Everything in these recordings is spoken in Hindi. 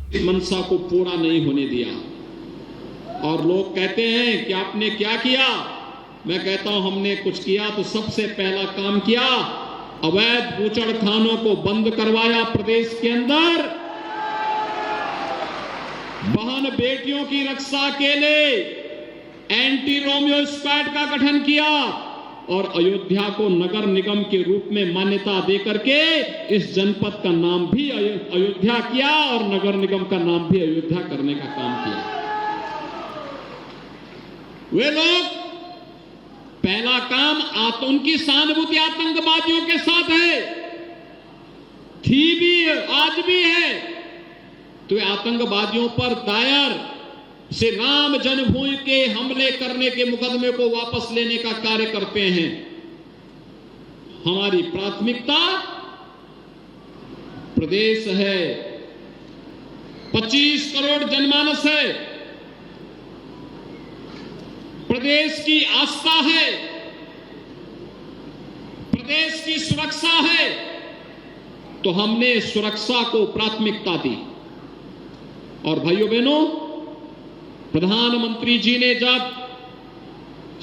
मनसा को पूरा नहीं होने दिया। और लोग कहते हैं कि आपने क्या किया, मैं कहता हूं हमने कुछ किया तो सबसे पहला काम किया, अवैध बूचड़खानों को बंद करवाया प्रदेश के अंदर, बहन बेटियों की रक्षा के लिए एंटी रोमियो स्क्वाड का गठन किया और अयोध्या को नगर निगम के रूप में मान्यता देकर के इस जनपद का नाम भी अयोध्या किया और नगर निगम का नाम भी अयोध्या करने का काम किया। वे लोग पहला काम उनकी सहानुभूति आतंकवादियों के साथ है, थी भी, आज भी है। तो आतंकवादियों पर दायर श्री राम जन्मभूमि के हमले करने के मुकदमे को वापस लेने का कार्य करते हैं। हमारी प्राथमिकता प्रदेश है, 25 करोड़ जनमानस है, प्रदेश की आस्था है, प्रदेश की सुरक्षा है, तो हमने सुरक्षा को प्राथमिकता दी। और भाइयों बहनों, प्रधानमंत्री जी ने जब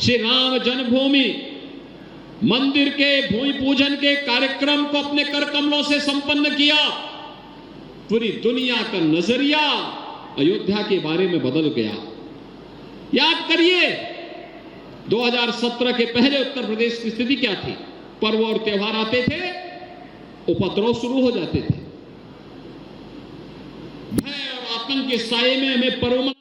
श्री राम जन्मभूमि मंदिर के भूमि पूजन के कार्यक्रम को अपने कर कमलों से संपन्न किया, पूरी दुनिया का नजरिया अयोध्या के बारे में बदल गया। याद करिए 2017 के पहले उत्तर प्रदेश की स्थिति क्या थी। पर्व और त्योहार आते थे, उपद्रव शुरू हो जाते थे, भय और आतंक के साये में हमें पर्व।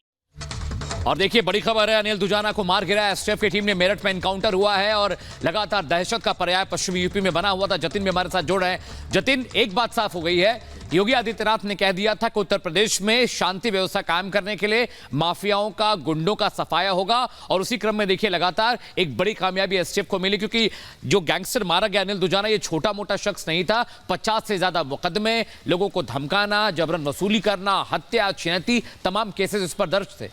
और देखिए बड़ी खबर है, अनिल दुजाना को मार गिराया। एसटीएफ की टीम ने मेरठ में एनकाउंटर हुआ है और लगातार दहशत का पर्याय पश्चिमी यूपी में बना हुआ था। जतिन भी हमारे साथ जुड़ रहे हैं। जतिन, एक बात साफ हो गई है, योगी आदित्यनाथ ने कह दिया था कि उत्तर प्रदेश में शांति व्यवस्था कायम करने के लिए माफियाओं का, गुंडों का सफाया होगा। और उसी क्रम में देखिए लगातार एक बड़ी कामयाबी एसटीएफ को मिली, क्योंकि जो गैंगस्टर मारा गया अनिल दुजाना, ये छोटा मोटा शख्स नहीं था। 50 से ज्यादा मुकदमे, लोगों को धमकाना, जबरन वसूली करना, हत्या, छिनैती, तमाम केसेस इस पर दर्ज थे।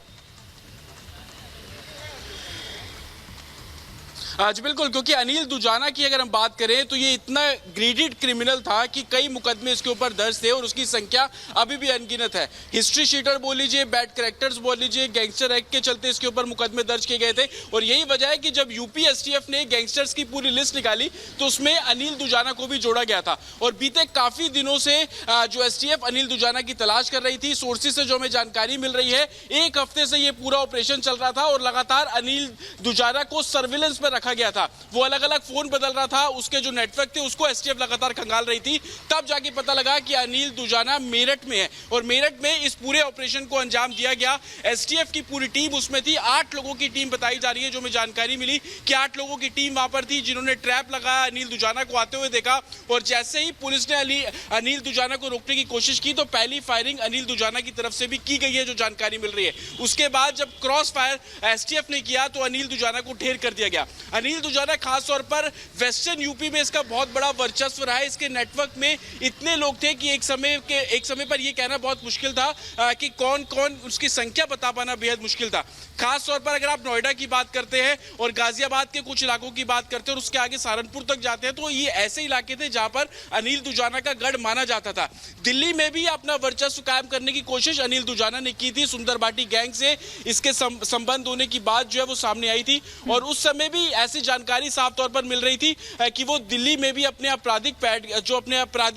आज बिल्कुल, क्योंकि अनिल दुजाना की अगर हम बात करें तो ये इतना ग्रेडेड क्रिमिनल था कि कई मुकदमे इसके ऊपर दर्ज थे और उसकी संख्या अभी भी अनगिनत है। हिस्ट्री शीटर बोल लीजिए, बैड कैरेक्टर्स बोल लीजिए, गैंगस्टर एक्ट के चलते इसके ऊपर मुकदमे दर्ज किए गए थे। और यही वजह है कि जब यूपी एसटीएफ ने गैंगस्टर्स की पूरी लिस्ट निकाली तो उसमें अनिल दुजाना को भी जोड़ा गया था। और बीते काफी दिनों से जो एसटीएफ अनिल दुजाना की तलाश कर रही थी, सोर्सेज से जो हमें जानकारी मिल रही है, एक हफ्ते से ये पूरा ऑपरेशन चल रहा था और लगातार अनिल दुजाना को सर्विलेंस में रखा गया था। वो अलग अलग फोन बदल रहा था, उसके जो नेटवर्क थे उसको एसटीएफ लगातार खंगाल रही थी। तब जाके पता लगा कि अनिल दुजाना मेरठ में है और मेरठ में इस पूरे ऑपरेशन को अंजाम दिया गया। एसटीएफ की पूरी टीम उसमें थी, 8 लोगों की टीम बताई जा रही है। जो हमें जानकारी मिली कि 8 लोगों की टीम वहां पर थी जिन्होंने ट्रैप लगाया, अनिल दुजाना को आते हुए देखा और जैसे ही पुलिस ने अनिल दुजाना को रोकने की कोशिश की तो पहली फायरिंग अनिल दुजाना की तरफ से भी की गई है, जो जानकारी मिल रही है। उसके बाद जब क्रॉस फायर एसटीएफ ने किया तो अनिल दुजाना को ढेर कर दिया गया। अनिल दुजाना खास तौर पर वेस्टर्न यूपी में इसका बहुत बड़ा वर्चस्व रहा है। इसके नेटवर्क में इतने लोग थे कि एक समय पर यह कहना बहुत मुश्किल था कि कौन कौन, उसकी संख्या बता पाना बेहद मुश्किल था। खास तौर पर अगर आप नोएडा की बात करते हैं और गाजियाबाद के कुछ इलाकों की बात करते हैं और उसके आगे सहारनपुर तक जाते हैं तो ये ऐसे इलाके थे जहां पर अनिल दुजाना का गढ़ माना जाता था। दिल्ली में भी अपना वर्चस्व कायम करने की कोशिश अनिल दुजाना ने की थी। सुंदर बाटी गैंग से इसके संबंध होने की बात जो है वो सामने आई थी और उस समय भी ऐसी जानकारी साफ तौर पर मिल रही थी कि वो दिल्ली में भी अपने आपराधिक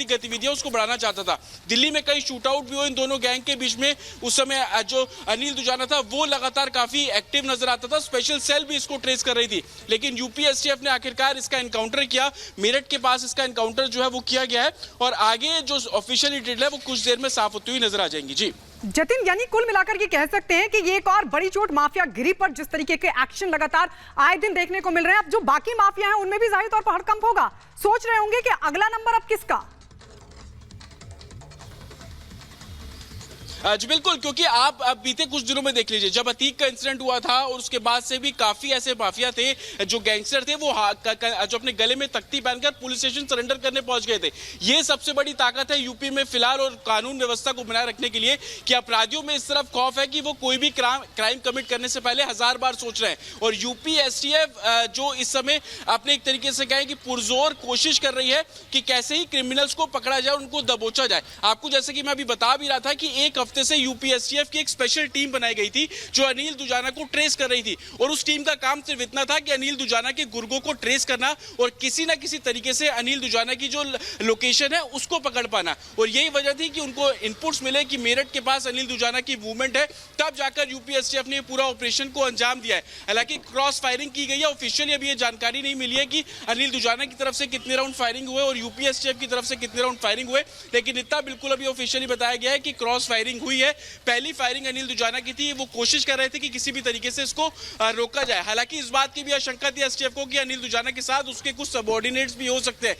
गतिविधियां उसको बढ़ाना चाहता था। दिल्ली में कई शूट आउट भी हुए इन दोनों गैंग के बीच में। उस समय जो अनिल दुजाना था वो लगातार काफी एक्टिव नजर आता था, स्पेशल सेल भी इसको ट्रेस कर रही थी। लेकिन यूपी एसटीएफ ने आखिरकार इसका एनकाउंटर किया। मेरठ के पास इसका एनकाउंटर जो है वो किया गया है और आगे जो ऑफिशियल डिटेल है वो कुछ देर में साफ होती हुई नजर आ जाएंगी। जी जतिन, यानी कुल मिलाकर के कह सकते हैं कि ये एक और बड़ी चोट माफिया गिरी पर जिस तरीके के एक्शन लगातार आए दिन देखने को मिल रहे हैं, अब जो बाकी माफिया हैं उनमें भी जाहिर तौर पर हड़कंप होगा। सोच रहे होंगे कि अगला नंबर अब किसका। जी बिल्कुल, क्योंकि आप बीते कुछ दिनों में देख लीजिए, जब अतीक का इंसिडेंट हुआ था और उसके बाद से भी काफी ऐसे माफिया थे जो गैंगस्टर थे वो जो अपने गले में तख्ती पहनकर पुलिस स्टेशन सरेंडर करने पहुंच गए थे। ये सबसे बड़ी ताकत है यूपी में फिलहाल और कानून व्यवस्था को बनाए रखने के लिए कि अपराधियों में इस तरफ खौफ है कि वो कोई भी क्राइम कमिट करने से पहले 1000 बार सोच रहे हैं। और यूपी एसटीएफ जो इस समय अपने एक तरीके से कहें कि पुरजोर कोशिश कर रही है कि कैसे ही क्रिमिनल्स को पकड़ा जाए, उनको दबोचा जाए। आपको जैसे कि मैं अभी बता भी रहा था कि एक हफ्ते से यूपीएसटीएफ की एक स्पेशल टीम बनाई गई थी जो अनिल दुजाना को ट्रेस कर रही थी, और उस टीम का काम सिर्फ इतना था कि अनिल दुजाना के गुर्गों को ट्रेस करना और किसी ना किसी तरीके से अनिल दुजाना की जो लोकेशन है उसको पकड़ पाना। और यही वजह थी कि उनको इनपुट्स मिले कि मेरठ के पास अनिल दुजाना की मूवमेंट है, तब जाकर यूपीएसटीएफ ने पूरा ऑपरेशन को अंजाम दिया है। हालांकि क्रॉस फायरिंग की गई है, ऑफिशियली अभी ये जानकारी नहीं मिली है कि अनिल दुजाना की तरफ से कितने राउंड फायरिंग हुए और यूपीएसटीएफ की तरफ से कितने राउंड फायरिंग हुए, लेकिन इतना बिल्कुल अभी ऑफिशियली बताया गया है कि क्रॉस फायरिंग हुई है। पहली फायरिंग अनिल दुजाना की थी, वो कोशिश कर रहे थे कि किसी भी तरीके से इसको रोका जाए। हालांकि इस बात की भी आशंका थी एसटीएफ को कि अनिल दुजाना के साथ उसके कुछ सबऑर्डिनेट्स भी हो सकते हैं,